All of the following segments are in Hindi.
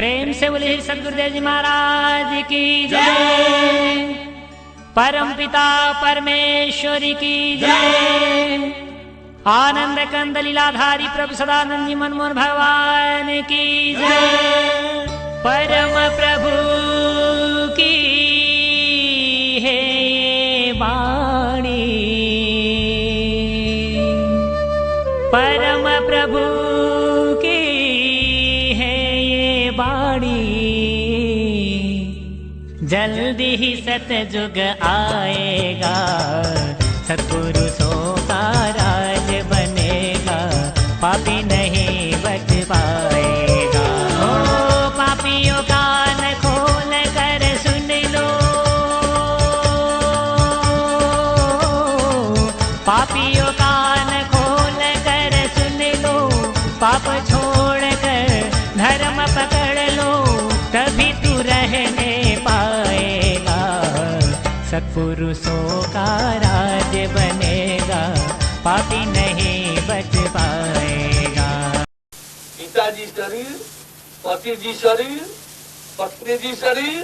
प्रेम से बोले सदगुरुदेव जी महाराज की जय। परम पिता परमेश्वरी की जय। आनंद कंद लीलाधारी प्रभु सदानंद जी मनमोहन भगवान की जय। परम प्रभु की है ये वाणी, परम प्रभु की है ये वाणी। जल्दी ही सतयुग आएगा, सत्पुरुषों का राज बनेगा, पापी नहीं बच पाएगा। ओ पापियों का कान खोल कर सुन लो, पापियों का कान खोल कर सुन लो, पाप छोड़ कर धर्म पकड़ लो, तभी तू रहने पाएगा, सत्पुरुषों का राज बनेगा, पापी नहीं बच पाएगा। पिताजी शरीर, पति जी शरीर, पत्नी जी शरीर,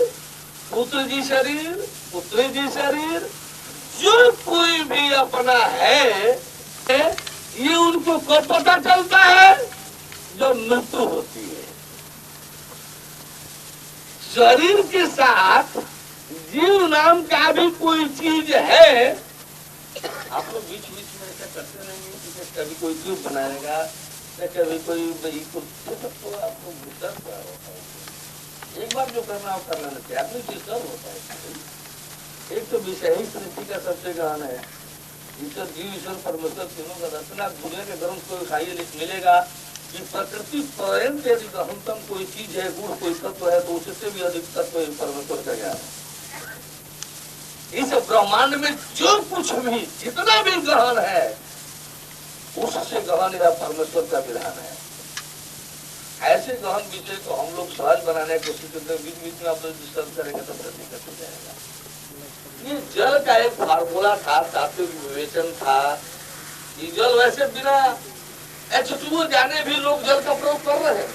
पुत्र जी शरीर, पुत्री जी शरीर, जो कोई भी अपना है, ये उनको कब पता चलता है? जब मृत्यु होती है। शरीर के साथ जीव नाम का भी कोई चीज है। आप लोग बीच बीच में ऐसा करते रहेंगे कि कभी कोई ट्यूब बनाएगा, कभी कोई तो आपको डिस्टर्ब होता है। एक बार जो करना आप कर लेना चाहिए, आदमी डिस्टर्ब होता है। एक तो विषय ही सृष्टि का सबसे गहन है। ईश्वर जीव ईश्वर परमेश्वर तीनों का दर्शन। आप दुनिया के ग्रंथ को खाइए मिलेगा कि प्रकृति पर्यंत यदि गहनतम कोई चीज है, गुण कोई तत्व है, तो उससे भी अधिक तत्व परमेश्वर का ज्ञान है। इस ब्रह्मांड में जो कुछ भी जितना भी गहन है, उससे गहन यह परमेश्वर का विधान है। ऐसे गहन विषय को हम लोग सहज बनाने की कोशिश करते हैं, बीच बीच में आप लोग डिस्टर्ब करेंगे तो फिर दिक्कत हो जाएगा। ये जल का एक फार्मूला था, तात्विक विवेचन था। ये जल वैसे बिना H2O जाने भी लोग जल का प्रयोग कर रहे हैं,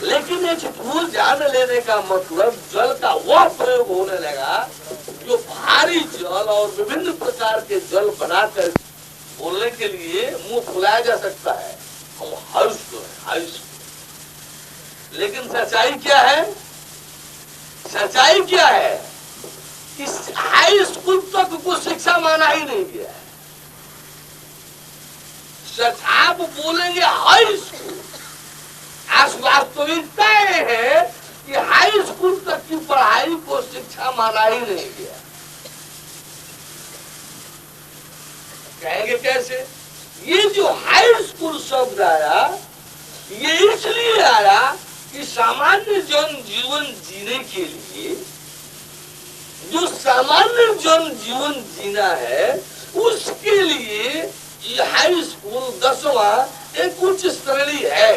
लेकिन H2O जान लेने का मतलब जल का वह प्रयोग होने लगा जो भारी जल और विभिन्न प्रकार के जल बनाकर बोलने के लिए मुंह फुलाया जा सकता है। हम हाई स्कूल, लेकिन सच्चाई क्या है? सच्चाई क्या है? इस हाई स्कूल तक को शिक्षा माना ही नहीं गया है। आप बोलेंगे हाई स्कूल, वास्तविकता यह है कि हाई स्कूल तक की पढ़ाई को शिक्षा माना ही नहीं गया। कहेंगे कैसे? ये जो हाई स्कूल शब्द आया, ये इसलिए आया कि सामान्य जन जीवन जीने के लिए, जो सामान्य जन जीवन जीना है, उसके लिए ये हाई स्कूल 10वां एक उच्च श्रेणी है।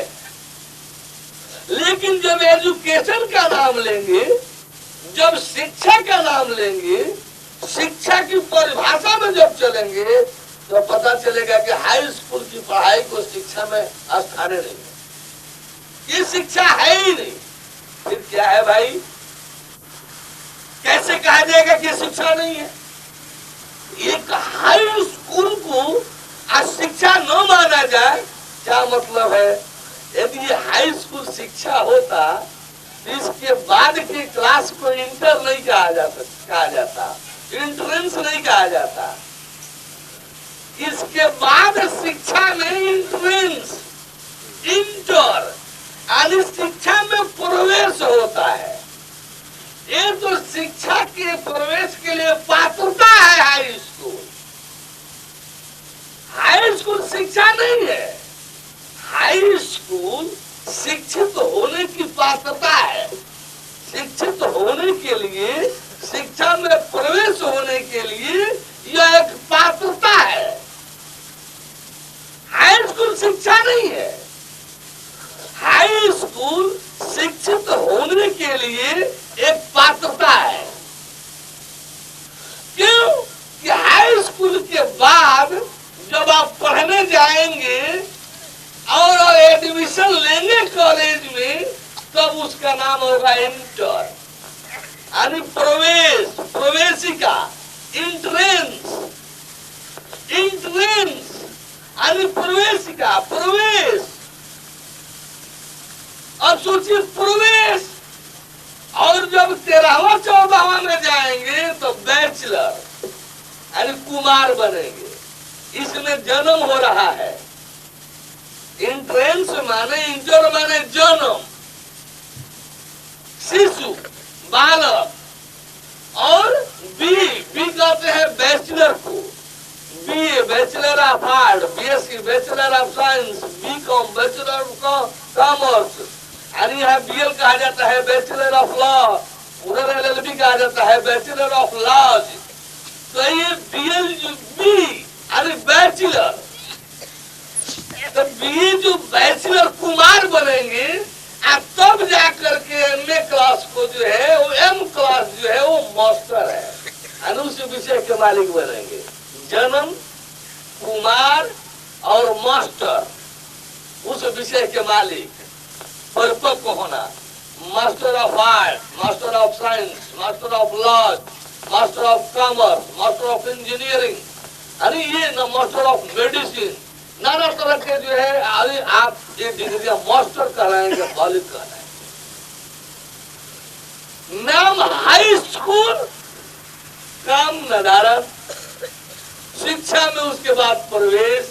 लेकिन जब एजुकेशन का नाम लेंगे, जब शिक्षा का नाम लेंगे, शिक्षा की परिभाषा में जब चलेंगे, तो पता चलेगा कि हाई स्कूल की पढ़ाई को शिक्षा में स्थान नहीं है। ये शिक्षा है ही नहीं। फिर क्या है भाई? कैसे कहा जाएगा कि शिक्षा नहीं है? एक हाई स्कूल को शिक्षा न माना जाए, क्या मतलब है? यदि ये हाई स्कूल शिक्षा होता, तो इसके बाद के क्लास को इंटर नहीं कहा जाता, इंट्रेंस नहीं कहा जाता। इसके बाद शिक्षा में इंट्रेंस, इंटर यानी शिक्षा में प्रवेश होता है। ये तो शिक्षा के प्रवेश के लिए पात्रता है हाई स्कूल। हाई स्कूल शिक्षा नहीं है। हाई स्कूल शिक्षित होने की पात्रता है। शिक्षित होने के लिए, शिक्षा में प्रवेश होने के लिए यह एक पात्रता है। हाई स्कूल शिक्षा नहीं है। हाई स्कूल शिक्षित होने के लिए एक पात्रता है। क्यों? कि हाई स्कूल के बाद जब आप पढ़ने जाएंगे और एडमिशन लेंगे कॉलेज में, तब उसका नाम होगा इंटर, यानी प्रवेश, प्रवेशिका, इंट्रेंस, इंट्रेंस यानी प्रवेशिका, प्रवेश। अब सोचिए प्रवेश, और जब 13वां 14वां में जाएंगे तो बैचलर यानी कुमार बनेंगे। इसमें जन्म हो रहा है। इंट्रेंस माने, इंटर माने जन्म, शिशु, बालक। और बी कहते हैं बैचलर को, B bachelor of art, BSc bachelor of science, BCom bachelor of commerce, यानी यहाँ बीएल कहा जाता है बैचलर ऑफ लॉ, उधर एलएलबी कहा जाता है बैचलर ऑफ लॉज। तो ये बीएल बी यानी बैचलर, तो बी जो बैचलर कुमार बनेंगे, तब जाकर के एमए क्लास को जो है वो एम क्लास जो है वो मास्टर है, यानी उस विषय के मालिक बनेंगे। जन्म, कुमार और मास्टर, उस विषय के मालिक, परिपक्व होना, master of art, master of science, master of law, master of commerce, master of engineering, यानी ये न मास्टर ऑफ मेडिसिन, नाना तरह के जो है अभी आप ये डिग्रियां मास्टर कहलाएंगे, कॉलेज कहलाएंगे। नाम हाई स्कूल, काम नदारत, शिक्षा में उसके बाद प्रवेश।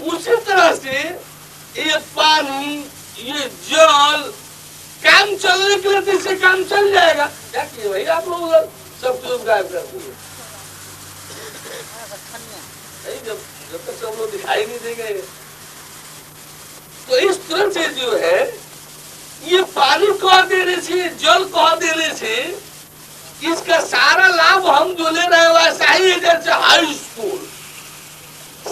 उसी तरह से ये पानी, ये जल, काम चलने के लिए तो इससे काम चल जाएगा। क्या किए भाई आप लोग उधर सब कुछ गायब कर दिए? जब तक सब लोग दिखाई नहीं देंगे। तो इस तरह से जो है ये पानी कह देने से, जल कह देने से इसका सारा लाभ हम जो ले रहे हैं वैसा ही है जैसे हाई स्कूल।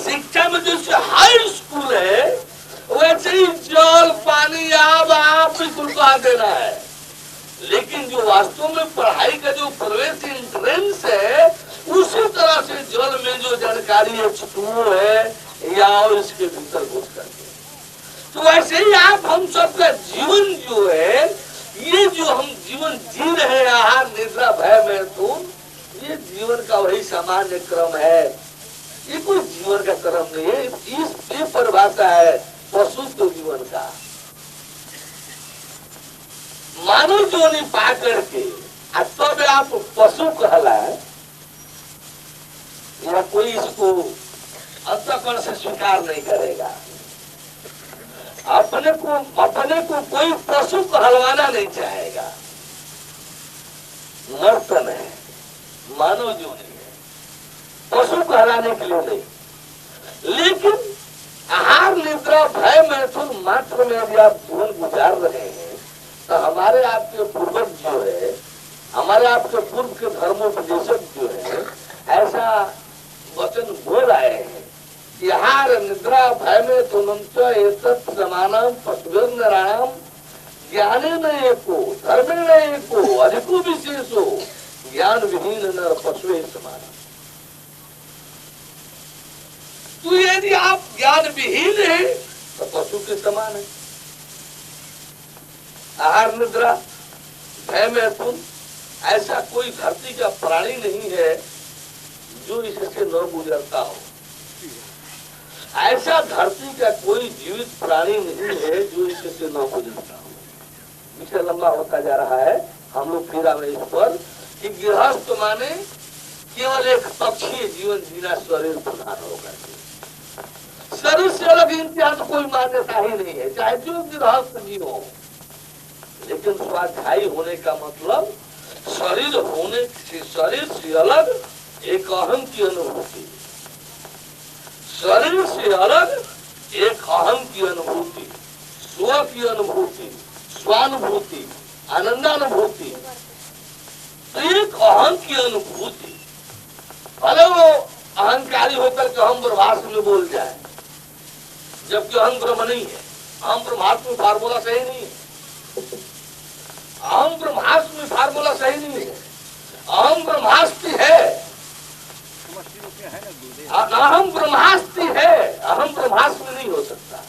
शिक्षा में जैसे हाई स्कूल है वैसे ही जल, पानी, आब बिल्कुल कह देना है। लेकिन जो वास्तव में पढ़ाई का जो प्रवेश एंट्रेंस है, उसी तरह से जल में जो जानकारी है या इसके भीतर घुस करके, तो वैसे ही आप हम सबका जीवन जो है, ये जो हम जीवन जी रहे हैं, आहार निद्रा भय मैथुन, ये जीवन का वही सामान्य क्रम है। ये कोई जीवन का क्रम नहीं है। ये परिभाषा है पशु के जीवन का। मानव जोनी पा करके तब आप पशु कहलाए, या कोई इसको अंतःकरण से स्वीकार नहीं करेगा। अपने को कोई पशु कहलवाना नहीं चाहेगा। नर्तन है, मानव जोनी है, पशु कहलाने के लिए नहीं। लेकिन आहार निद्रा भय मैथुन मात्र में यदि आप जीवन गुजार रहे हैं, तो हमारे आपके पूर्वज जो है, हमारे आपके पूर्व के धर्मोपदेशक जो है, ऐसा वचन बोल आए हैं कि आहार निद्रा भय मैथुन समानम पशुर्नराम ज्ञाने न एको धर्मे न एको अधिको विशेषो ज्ञान विहीन नर पशु समान। तो यदि आप ज्ञान विहीन है तो पशु के समान है। आहार निद्रा भय मैथुन, ऐसा कोई धरती का प्राणी नहीं है जो इससे न गुजरता हो। ऐसा धरती का कोई जीवित प्राणी नहीं है जो इससे न गुजरता हो। विषय लंबा होता जा रहा है, हम लोग फिर आवे इस पर कि गृहस्थ माने केवल एक पक्षीय जीवन जीना, शरीर प्रधान होकर के। शरीर से अलग इम्तियाज कोई मान्यता ही नहीं है, चाहे जो गृहस्थ जी हो। लेकिन स्वाध्यायी होने का मतलब शरीर होने से, शरीर से अलग एक अहम की अनुभूति, शरीर से अलग एक अहम की अनुभूति, स्व की अनुभूति, स्वानुभूति, आनंदानुभूति। तो एक अहम की अनुभूति, भले वो अहंकारी होकर के हम ब्रह्मास्त्र में बोल जाए, जबकि अहम ब्रह्म नहीं है। अहम ब्रह्मास्त्र में फार्मूला सही नहीं है। अहम ब्रह्मास्त्र में फार्मूला सही नहीं है। अहम ब्रह्मास्त्र है, अहम ब्रह्मास्त्र है, अहम ब्रह्मास्त्र नहीं हो सकता।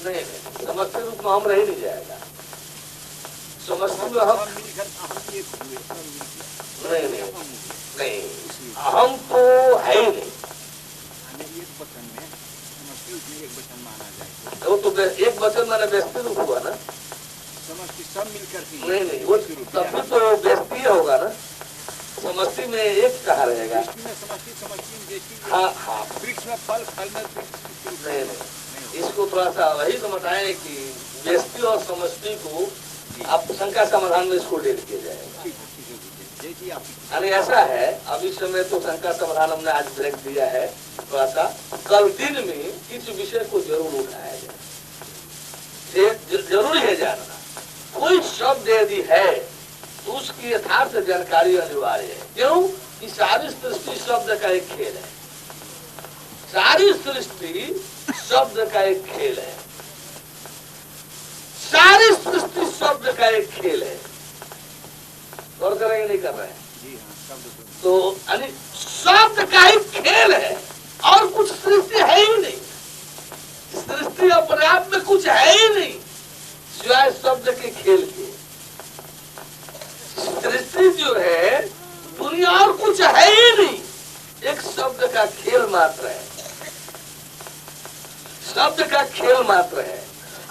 नहीं, समष्टि रूप उसमें हम रह नहीं जाएगा। समष्टि में हम नहीं नहीं नहीं, हम तो है ही नहीं। वो तो एक वचन मैंने व्यस्ति रूप हुआ ना, सब मिलकर नहीं नहीं, वो तभी तो व्यस्ति होगा ना। समष्टि में एक कहा रहेगा। हाँ हाँ, वृक्ष में फल, फल में नहीं नहीं, इसको थोड़ा सा वही समझाएं कि व्यस्ति और समष्टि को आप शंका समाधान में इसको डेल किया जाएगा। अरे ऐसा है, अब इस समय तो शंका समाधान हमने आज ब्रेक दिया है थोड़ा सा, कल दिन में इस विषय को जरूर उठाया जाए। जरूरी है जानना, कोई शब्द यदि है तो उसकी यथार्थ जानकारी अनिवार्य है। क्यों कि सारी सृष्टि शब्द का एक खेल है। सारी सृष्टि शब्द का एक खेल है। सारी सृष्टि शब्द का एक खेल है। और करेंगे नहीं कर रहे हैं तो यानी शब्द का ही खेल है और कुछ सृष्टि है ही नहीं। सृष्टि अपने आप में कुछ है ही नहीं सिवाय शब्द के खेल के। सृष्टि जो है दुनिया और कुछ है ही नहीं, एक शब्द का खेल मात्र है। शब्द का खेल मात्र है।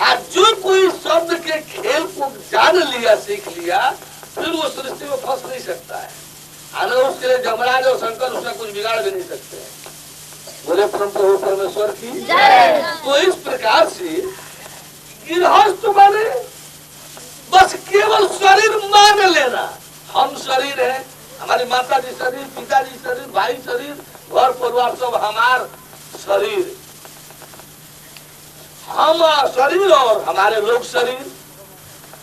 आज जो कोई शब्द के खेल को जान लिया, सीख लिया, फिर वो सृष्टि में फंस नहीं सकता है। आना उसके लिए जमराज और शंकर उसका कुछ बिगाड़ भी नहीं सकते हैं। बोले परम प्रभु परमेश्वर की जय। तो इस प्रकार से गृहस्थ माने बस केवल शरीर मान लेना। हम शरीर है, हमारी माता जी शरीर, पिताजी शरीर, भाई शरीर, घर परिवार सब हमार शरीर, हम शरीर और हमारे लोग शरीर।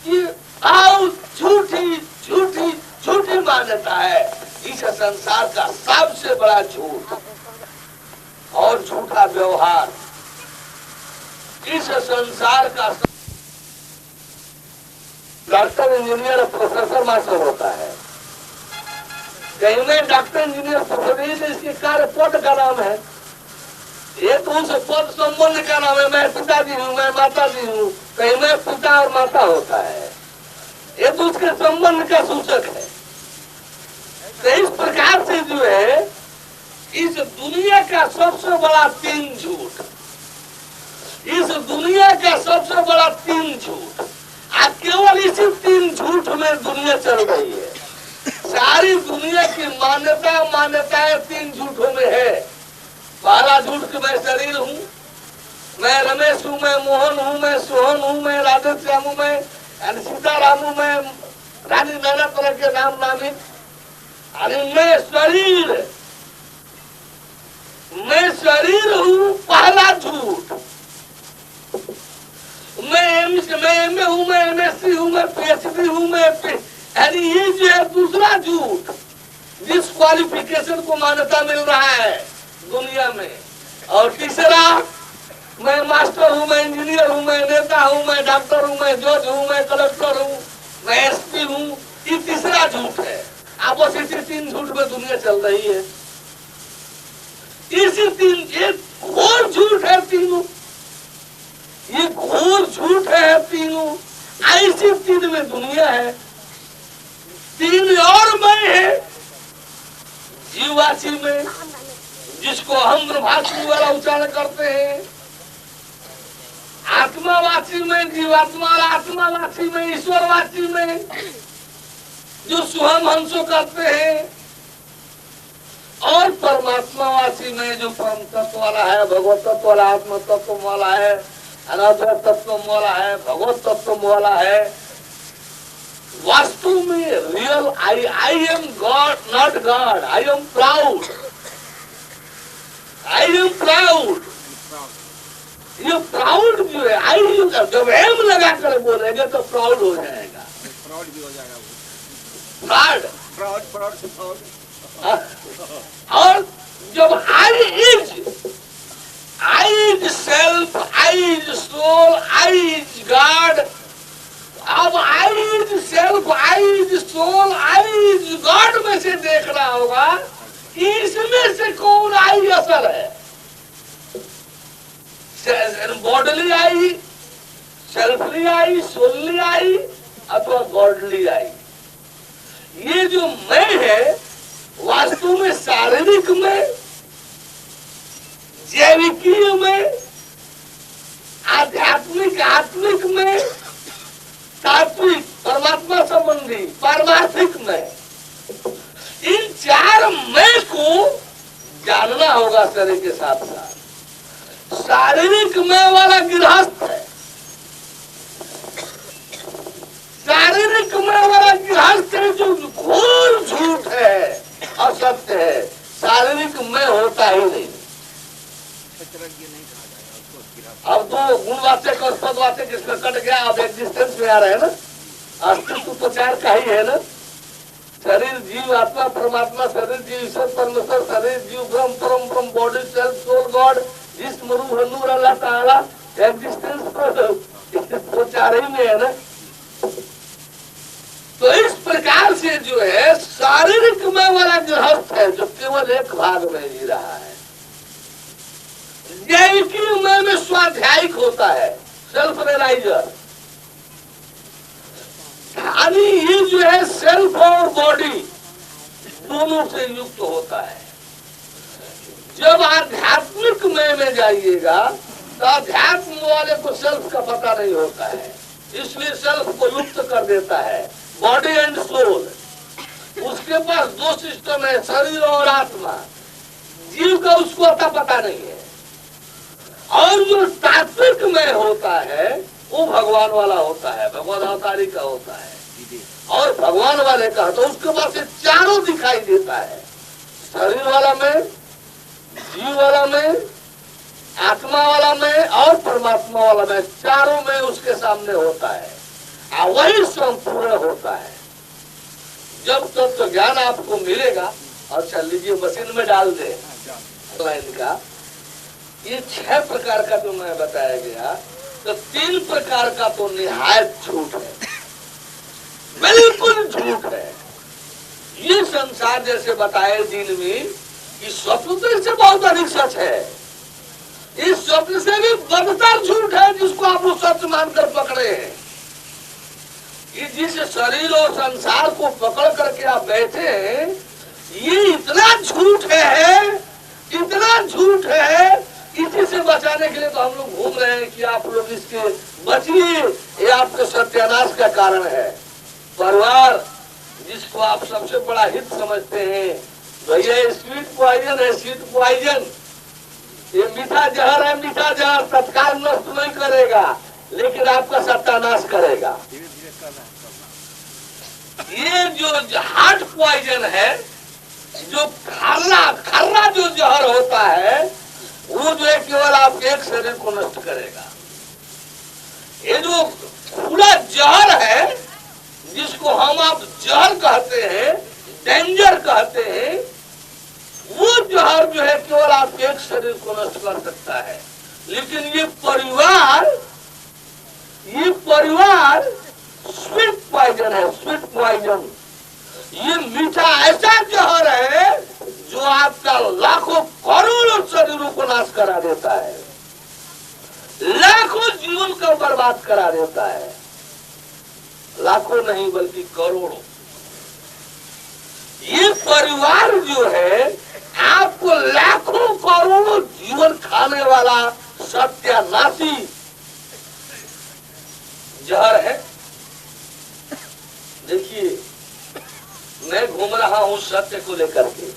ये आओ झूठी झूठी झूठी मान्यता है। इस संसार का सबसे बड़ा झूठ और झूठा व्यवहार इस संसार का। डॉक्टर, इंजीनियर, प्रोफेसर मास्टर होता है। कहीं में डॉक्टर, इंजीनियर, प्रोफेसर इसके कार्य पद का नाम है। ये तो उस पद संबंध का नाम है। मैं पिताजी हूँ, मैं माता जी हूँ। कहीं में पिता और माता होता है, ये तो उसके संबंध का सूचक है। तो इस प्रकार से जो है इस दुनिया का सबसे बड़ा तीन झूठ, इस दुनिया का सबसे बड़ा तीन झूठ, आज केवल इसी तीन झूठ में दुनिया चल रही है। सारी दुनिया की मान्यताएं तीन झूठों में है। पहला झूठ कि मैं शरीर हूँ, मैं रमेश हूँ, मैं मोहन हूँ, मैं सोहन हूँ, मैं राधे श्याम हूँ, मैं सीताराम हूँ, मैं रानी नाना तरह के नाम नामित। अरे मैं शरीर हूँ, पहला झूठ। मैं एमए हूँ, मैं एमएससी हूँ, मैं पीएचडी हूँ, मैं यानी ये जो है दूसरा झूठ, जिस क्वालिफिकेशन को मान्यता मिल रहा है दुनिया में। और तीसरा, मैं मास्टर हूँ, मैं इंजीनियर हूँ, मैं नेता हूँ, मैं डॉक्टर हूँ, मैं जज हूँ, मैं कलेक्टर हूँ, मैं एसपी हूँ। ये तीसरा झूठ है। आप बस इसी तीन झूठ में दुनिया चल रही है। इसी तीन, ये घोर झूठ है तीनों, ये घोर झूठ है तीनों। ऐसी तीन में दुनिया है। तीन और मैं है जीववासी में, जिसको हम भाषी वाला उच्चारण करते हैं। आत्मावासी में जीवात्मा, और आत्मावासी में ईश्वरवासी में जो सुहम हंसो करते हैं, और परमात्मावासी में जो परम तत्व वाला है, भगवत तत्व वाला, आत्म तत्व वाला है, अनाद्र तत्व वाला है, भगवत तत्व वाला है। वास्तव में real I am God, not God. I am proud, I am proud. ये प्राउड जो है, आई जब एम लगा कर बोलेंगे तो प्राउड हो जाएगा। फ्रॉड भी हो जाएगा। Fraud, fraud fraud fraud. और जब I is self, I is soul, I is God. अब I is self, I is soul, I is God में से देखना होगा इसमें से कौन आई असल है। बॉडली आई, सेल्फली आई, सोलली आई अथवा गॉडली आई। ये जो मैं है वास्तव में शारीरिक में, जैविकीय में, आध्यात्मिक आत्मिक में, तात्विक परमात्मा संबंधी पारमार्थिक में, इन चार मैं को जानना होगा शरीर के साथ साथ। शारीरिक मैं वाला गृहस्थ है, शारीरिक मैं वाला गृहस्थ है जो घोर झूठ है, असत्य है। शारीरिक मैं होता ही नहीं। अब तो गुणवाचक और पदवाचक इसमें कट गया, अब एग्जिस्टेंस में आ रहा है ना, अस्तित्व तो चार का ही है ना। शरीर जीव आत्मा परमात्मा, शरीर जीव ईश्वर परमेश्वर, शरीर जीव ब्रह्म परम ब्रह्म, बॉडी सेल्फ सोल गॉड, जिस्म रूह नूर अल्लाह ताला। एग्जिस्टेंस तो चार ही में है ना। तो इस प्रकार से जो है शारीरिक में वाला गृहस्थ है जो केवल एक भाग में जी रहा है। जैविकीय में स्वाध्यायिक होता है, सेल्फ रियलाइजर। यानी ये जो है सेल्फ और बॉडी दोनों से युक्त होता है। जब आध्यात्मिक में जाइएगा तो अध्यात्म वाले को सेल्फ का पता नहीं होता है, इसलिए सेल्फ को युक्त कर देता है, बॉडी एंड सोल। उसके पास दो सिस्टम है, शरीर और आत्मा। जीव का उसको अता पता नहीं है। और जो तात्विक में होता है वो भगवान वाला होता है, भगवान अवतारी का होता है। और भगवान वाले का तो उसके पास से चारों दिखाई देता है, शरीर वाला में, जीव वाला में, आत्मा वाला में और परमात्मा वाला में, चारों में उसके सामने होता है। वही संपूर्ण होता है। जब तक तो ज्ञान आपको मिलेगा, और चल लीजिए मशीन में डाल दे लाइन का, ये 6 प्रकार का जो मैं बताया गया, तो 3 प्रकार का तो निहायत झूठ है, बिल्कुल झूठ है। ये संसार जैसे बताए दिन में, इस स्वप्न से बहुत अधिक सच है। इस स्वप्न से भी बदतर झूठ है जिसको आप वो सच मानकर पकड़े हैं। कि जिस शरीर और संसार को पकड़ करके आप बैठे हैं, ये इतना झूठ है, इतना झूठ है। इसी से बचाने के लिए तो हम लोग घूम रहे हैं कि आप लोग इसके बचिए, ये आपके सत्यानाश का कारण है। परिवार जिसको आप सबसे बड़ा हित समझते हैं, भैया स्वीट पॉइजन है, स्वीट पॉइजन, ये मीठा जहर है, मीठा जहर तत्काल नष्ट नहीं करेगा लेकिन आपका सत्यानाश करेगा। ये जो हार्ट पॉइजन है, जो खर्रा जो जहर होता है, वो जो है केवल आपके एक शरीर को नष्ट करेगा। ये जो खुला जहर है जिसको हम आप जहर कहते हैं, डेंजर कहते हैं, वो जहर जो है केवल आपके एक शरीर को नष्ट कर सकता है। लेकिन ये परिवार स्वीट पॉइजन है, स्वीट पॉइजन। ये मीठा ऐसा जहर है जो आपका लाखों करोड़ों शरीरों को नाश करा देता है, लाखों जीवन को बर्बाद करा देता है। लाखों नहीं बल्कि करोड़ों। ये परिवार जो है आपको लाखों करोड़ों जीवन खाने वाला सत्यानाशी जहर है। देखिए, मैं घूम रहा हूं सत्य को लेकर के,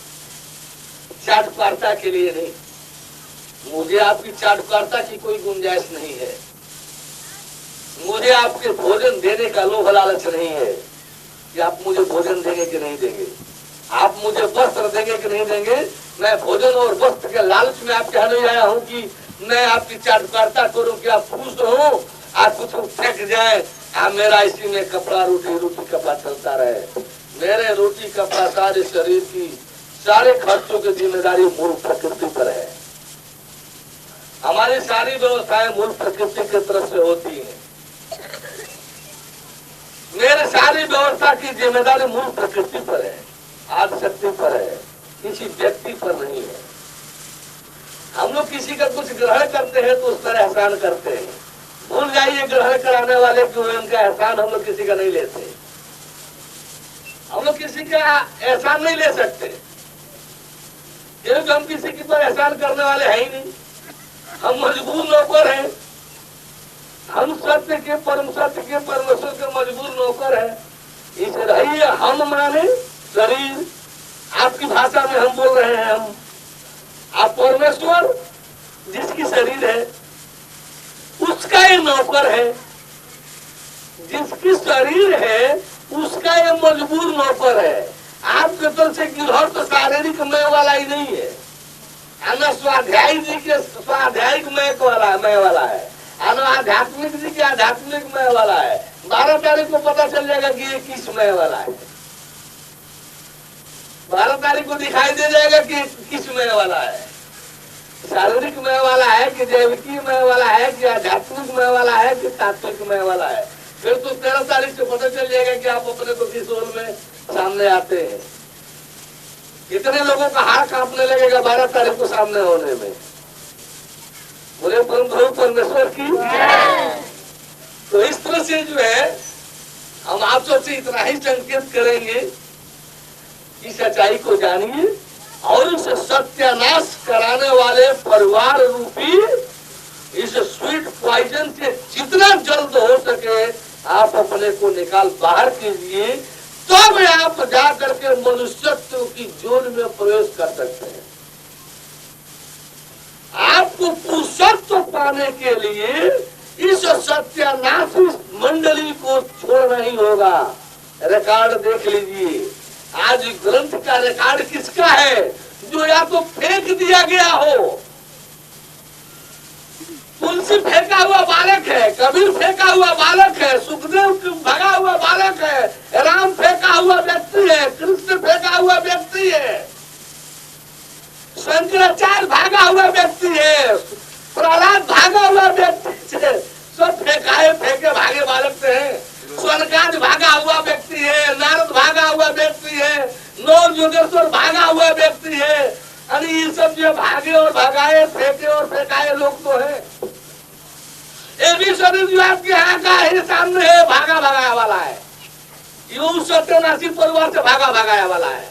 चाटुकारिता के लिए नहीं। मुझे आपकी चाटुकारिता की कोई गुंजाइश नहीं है। मुझे आपके भोजन देने का लोभ लालच नहीं है कि आप मुझे भोजन देंगे कि नहीं देंगे, आप मुझे वस्त्र देंगे कि नहीं देंगे। मैं भोजन और वस्त्र के लालच में आपके यहाँ नहीं आया हूँ कि मैं आपकी चाटुकारिता करूँ कि आप खुश हो, आप कुछ फेंक जाए, मेरा इसी में कपड़ा रोटी रोटी कपड़ा चलता रहे। मेरे रोटी कपड़ा सारे शरीर की सारे खर्चों की जिम्मेदारी मूल प्रकृति पर है। हमारी सारी व्यवस्थाएं मूल प्रकृति की तरफ से होती है। मेरे सारी व्यवस्था की जिम्मेदारी मूल प्रकृति पर है, आदि शक्ति पर है, किसी व्यक्ति पर नहीं है। हम लोग किसी का कुछ ग्रहण करते हैं तो उस पर एहसान करते हैं, भूल जाइए ग्रहण कराने वाले कि उनका एहसान हम लोग किसी का नहीं लेते। हम लोग किसी का एहसान नहीं ले सकते क्योंकि हम किसी के पर एहसान करने वाले हैं ही नहीं। हम मजबूर नौकर हैं। हम सत्य के परमेश्वर के मजबूर नौकर हैं। इस रहिए हम माने शरीर, आपकी भाषा में हम बोल रहे हैं हम। आप परमेश्वर जिसकी शरीर है उसका ये नौकर है, जिसकी शरीर है उसका ये मजबूर नौकर है। आपके तरफ से गिरहट तो शारीरिक मय वाला ही नहीं है, न स्वाध्यायी जी के स्वाध्यायिक मय वाला है, न आध्यात्मिक जी के आध्यात्मिक मय वाला है। 12 तारीख को पता चल जाएगा कि ये किस मय वाला है। 12 तारीख को दिखाई दे जाएगा कि किस मय वाला है, शारीरिक मय वाला है कि जैविकी मय वाला है कि आध्यात्मिक मय वाला है कि तात्विक मय वाला है। फिर तो 13 तारीख से पता चल जाएगा कि आप अपने को किस ओर में सामने आते हैं। कितने लोगों का हाथ कांपने लगेगा 12 तारीख को सामने होने में। बोले परम परमेश्वर की। तो इस तरह से जो है हम आप सबसे इतना ही संकेत करेंगे कि सच्चाई को जानिए और इस सत्यानाश कराने वाले परिवार रूपी इस स्वीट पॉइजन से जितना जल्द हो सके आप अपने को निकाल बाहर कीजिए, तब आप जा करके मनुष्यत्व की जोन में प्रवेश कर सकते हैं। आपको पुरुषत्व पाने के लिए इस सत्यानाशी मंडली को छोड़ना ही होगा। रिकॉर्ड देख लीजिए, आज ग्रंथ का रिकॉर्ड किसका है? जो या तो फेंक दिया गया हो। तुलसी फेंका हुआ बालक है, कबीर फेंका हुआ बालक है, सुखदेव भगा हुआ बालक है, राम फेंका हुआ व्यक्ति है, कृष्ण फेंका हुआ व्यक्ति है, शंकराचार्य भागा हुआ व्यक्ति है, प्रहलाद भागा हुआ व्यक्ति है। सब फेंके भागे बालक से है। स्वर्गाज भागा हुआ व्यक्ति है, नारद भागा हुआ व्यक्ति है, नौ योगेश्वर भागा हुआ व्यक्ति है। अरे ये सब जो भागे और भगाए, फेंके और फेंकाए लोग तो है। ये भी शरीर जो आपके यहाँ का है सामने है, भागा भगाया वाला है। ये उस सत्यनाशी परिवार से भागा भगाया वाला है,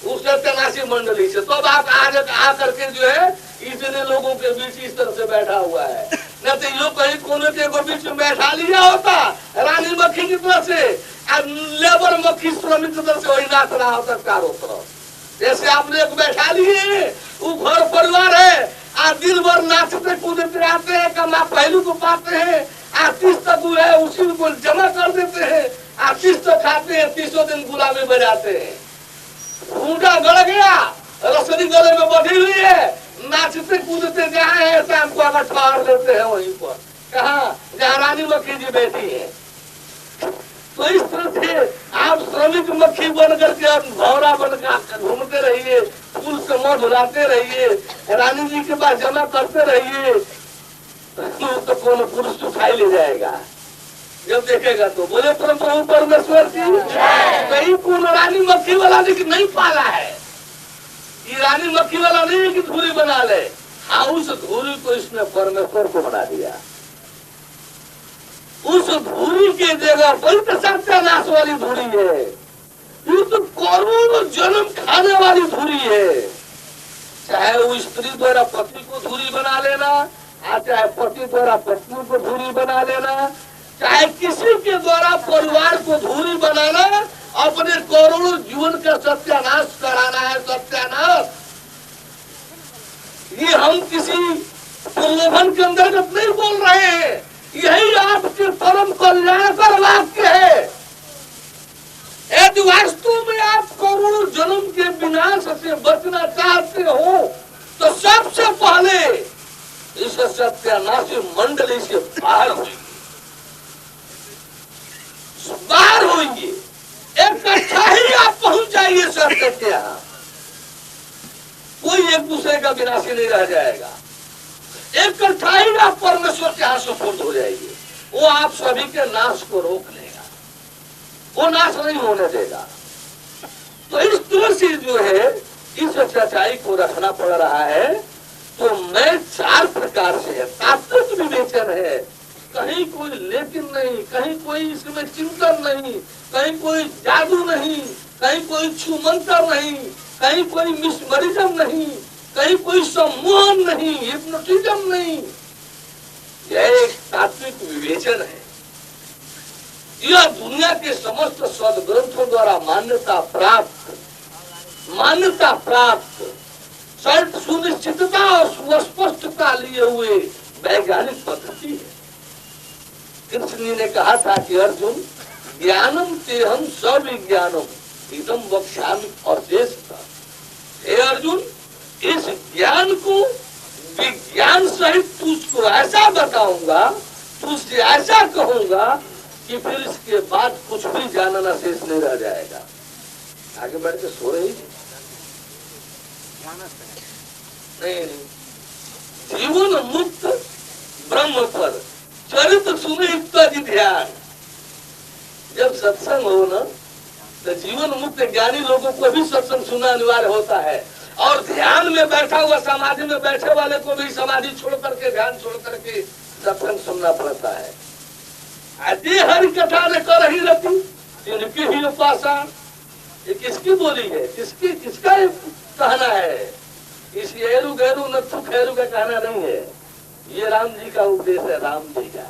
उस सत्यनाशी मंडली से। तो अब आप आज आ करके जो है इतने लोगों के बीच इस तरह से बैठा हुआ है। न तो यो कहीं कोने के बीच में बैठा लिया होता रानी मक्खी की तरह से, लेबर मक्खी श्रमिक की तरह से वही नाच रहा होता चारों तरफ। जैसे आपने एक बैठा लिए, वो घर परिवार है, आज दिन भर नाचते कूदते आते हैं, कमा पहलू को पाते हैं, आतिश तक है उसी को जमा कर देते हैं, आतिश तो खाते हैं, 30 दिन गुलामी बजाते हैं। ऊंटा गड़ गया, रसोई गले में बढ़ी हुई है, नाचते कूदते जहाँ है शाम को अगर ठहर देते हैं वहीं पर, कहा जहाँ रानी मक्खी जी बैठी है। तो इस तरह से आप श्रमिक मक्खी बन करके आप भौरा बनकर घूमते रहिए, फूल से मध उड़ाते रहिए, रानी जी के पास जमा करते रहिए, तो कौन पुरुष उठाई ले जाएगा जब देखेगा। तो बोले प्रभु परमेश्वर की कहीं कौन रानी मक्खी वाला नहीं पाला है। ये रानी मक्खी वाला नहीं है कि धूरी बना ले। हाँ, उस धूरी को इसने परमेश्वर को बना दिया। उस धूरी के जगह पर तो सत्यानाश वाली धूरी है। ये तो करोड़ों जन्म खाने वाली धूरी है। चाहे वो स्त्री द्वारा पति को धूरी बना लेना, चाहे पति द्वारा पत्नी को धूरी बना लेना, चाहे किसी के द्वारा परिवार को धूरी बनाना, अपने करोड़ों जीवन का सत्यानाश कराना है। सत्यानाश ये हम किसी प्रलोभन के अंतर्गत नहीं बोल रहे हैं, यही आपके परम कल्याणकर वाक्य है। यदि वास्तव में आप करोड़ों जन्म के विनाश से बचना चाहते हो तो सबसे पहले इस सत्यानाशी मंडली से बाहर होंगे, इकट्ठा ही आप पहुंच जाइए सत्य के यहाँ। कोई एक दूसरे का विनाशी नहीं रह जाएगा। इकट्ठा ही आप परमेश्वर के यहाँ सुपुर्द हो जाइए। वो आप सभी के नाश को रोक लेगा, वो नाश नहीं होने देगा। तो इस तरह से जो है इस सच्चाई को रखना पड़ रहा है। तो मैं 4 प्रकार से है। तात्विक विवेचन है, कहीं कोई लेकिन नहीं, कहीं कोई इसमें चिंतन नहीं, कहीं कोई जादू नहीं, कहीं कोई छूमंतर नहीं, कहीं कोई मिसमरिज्म नहीं, कहीं कोई सम्मोहन नहीं, हिप्नोटिज्म नहीं। यह एक तात्विक विवेचन है। यह दुनिया के समस्त सदग्रंथों द्वारा मान्यता प्राप्त सर्व सुनिश्चितता और सुस्पष्टता लिए हुए वैज्ञानिक पद्धति है। कृष्ण जी ने कहा था कि अर्जुन, ज्ञानम तेहम सविज्ञानम इदम वक्ष्यामि और शेष था। हे अर्जुन, इस ज्ञान को विज्ञान सहित तुझको ऐसा बताऊंगा, तुझसे ऐसा कहूंगा कि फिर इसके बाद कुछ भी जानना शेष नहीं रह जाएगा। आगे बढ़ के सो रही नहीं, जीवन मुक्त ब्रह्म पर चरित्र सुने इत्यादि ध्यान। जब सत्संग हो ना, तो जीवन मुक्त ज्ञानी लोगों को भी सत्संग सुनना अनिवार्य होता है, और ध्यान में बैठा हुआ समाधि में बैठे वाले को भी समाधि छोड़ करके, ध्यान छोड़ करके सत्संग सुनना पड़ता है। आदि हरि कथा ने कर ही रखी, जिनकी ही उपासना। ये किसकी बोली है, किसका कहना है? इस येरु गैरू नथु खैरू का कहना नहीं है। ये राम जी का उपदेश है, राम जी का।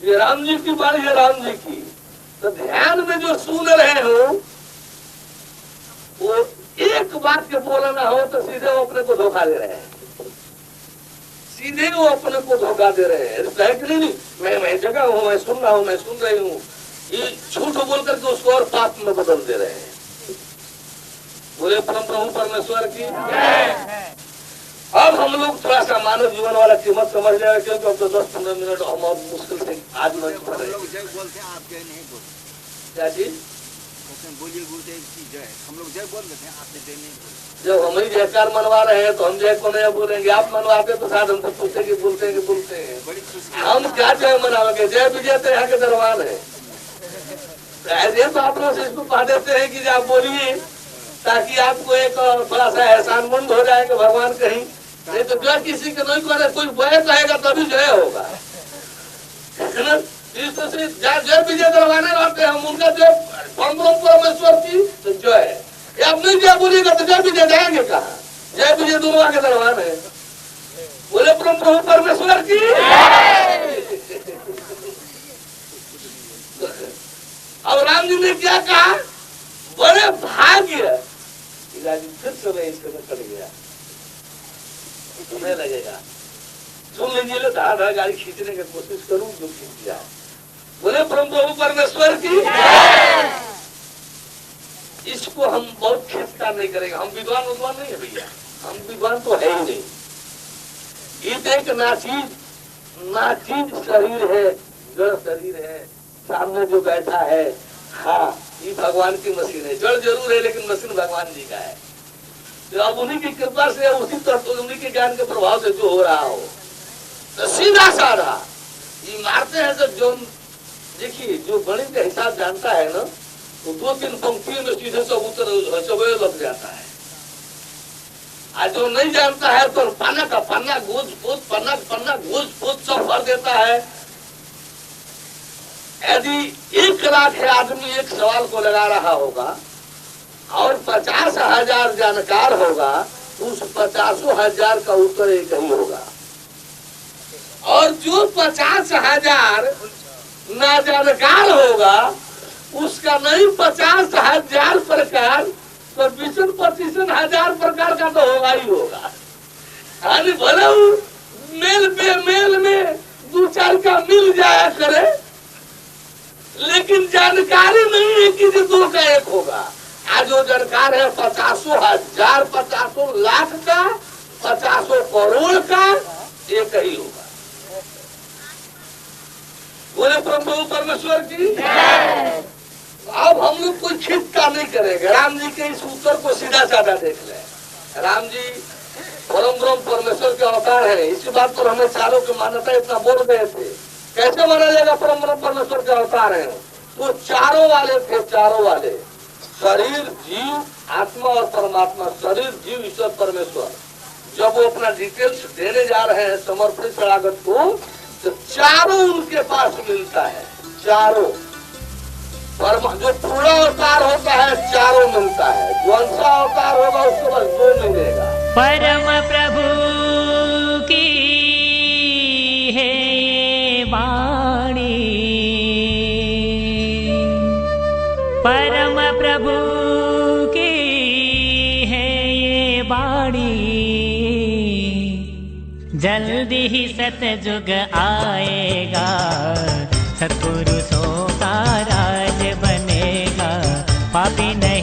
ये राम जी की बात है, राम जी की। तो ध्यान में जो सुन रहे हो, वो एक बात के बोलना हो तो सीधे वो अपने को धोखा दे रहे हैं, सीधे वो अपने को धोखा दे रहे हैं। नहीं, मैं जगह हूँ, मैं सुन रहा हूँ, मैं सुन रही हूँ, ये झूठ बोल करके उसको और पाप में बदल दे रहे हैं। बोले प्रभु परमेश्वर की। अब हम लोग थोड़ा सा मानव जीवन वाला कीमत समझ लेगा, क्योंकि अब तो 10-15 मिनट हम और मुश्किल से आज मंच पर रहे। जय बोलते हैं, आप जय नहीं बोलते। क्या चीज? बोलिए गुरुदेव की जय। हम लोग जय बोल देते हैं, आपने जय नहीं बोलते। जब हम ही जयकार मनवा रहे हैं तो हम जय को नहीं बोलेंगे। आप मनवाते तो शायद हमसे पूछते कि बोलते हैं। बड़ी खुशी। हम क्या जय मनाओगे? जय विजय तो यहाँ के दरबार है। ऐसे तो आप लोग इसको कह देते हैं कि आप बोलिए, ताकि आपको एक थोड़ा सा एहसानमंद हो जाए कि भगवान कहीं, नहीं तो जय किसी के नहीं करे, कोई जय कहेगा तभी जय होगा, है ना? इस तरह से जय विजय करवाने रहते हैं हम, उनका जय परमेश्वर की तो जय। आप नहीं जय बोलिएगा तो जय विजय जाएंगे कहाँ? जय विजय दोनों आगे दरबार है। बोले प्रभु परमेश्वर की। अब राम जी ने क्या कहा? बड़े भाग्य, फिर समय इसमें कट गया, समय लगेगा। सुन लीजिए, लो धार गाड़ी खींचने की कोशिश करूं जो खींच जाए। बोले प्रभु परमेश्वर की। इसको हम बहुत खींचता नहीं करेंगे। हम विद्वान नहीं है भैया, हम विद्वान तो है ही नहीं। ये एक नाचीज शरीर है, जड़ शरीर है, सामने जो बैठा है, हाँ ये भगवान की मशीन है। जड़ जरूर है लेकिन मशीन भगवान जी का है। तो अब उन्हीं की कृपा से, उसी तरह उन्हीं के ज्ञान के प्रभाव से जो हो रहा हो, तो सीधा साधा ये मारते हैं। जब जो देखिए, जो गणित का हिसाब जानता है ना, तो 2-3 पंक्तियों में सीधे सब उत्तर चबे लग जाता है। आज जो नहीं जानता है तो पन्ना का पन्ना गोज पोत, पन्ना पन्ना गोज पोत सब भर देता है। यदि 1 लाख आदमी एक सवाल को लगा रहा होगा और 50,000 जानकार होगा, उस 50,000 का उत्तर एक ही होगा। और जो 50,000 ना जानकार होगा, उसका नहीं 50,000 प्रकार तो 20-25,000 प्रकार का तो होगा ही होगा। अरे भले मेल में 2-4 का मिल जाया करे, लेकिन जानकारी नहीं है कि जो 2 का 1 होगा। आज जो जानकार है 50,000, 50 लाख का, 50 करोड़ का एक ही होगा। बोले प्रभु परमेश्वर की। अब हम लोग कोई खिंचता नहीं करेंगे। राम जी के इस उत्तर को सीधा साधा देख ले। राम जी परम ब्रह्म परमेश्वर के अवतार है। इसी बात पर हमें चारों की मान्यता इतना बोल गए थे। कैसे माना जाएगा परम ब्रह्म परमेश्वर के अवतार है? वो चारों वाले थे, चारों वाले, शरीर, जीव, आत्मा और परमात्मा। शरीर, जीव, ईश्वर, परमेश्वर। जब वो अपना डिटेल्स देने जा रहे हैं समर्पित शरणागत को, तो चारों उनके पास मिलता है, चारों। परम जो पूरा अवतार होता है चारों मिलता है, जो अंशा अवतार होगा उसको बस दो मिलेगा। परम प्रभु की है ये वाणी, परम प्रभु की है ये वाणी, जल्दी ही सतयुग आएगा, सत्पुरुषों का राज बनेगा, पापी नहीं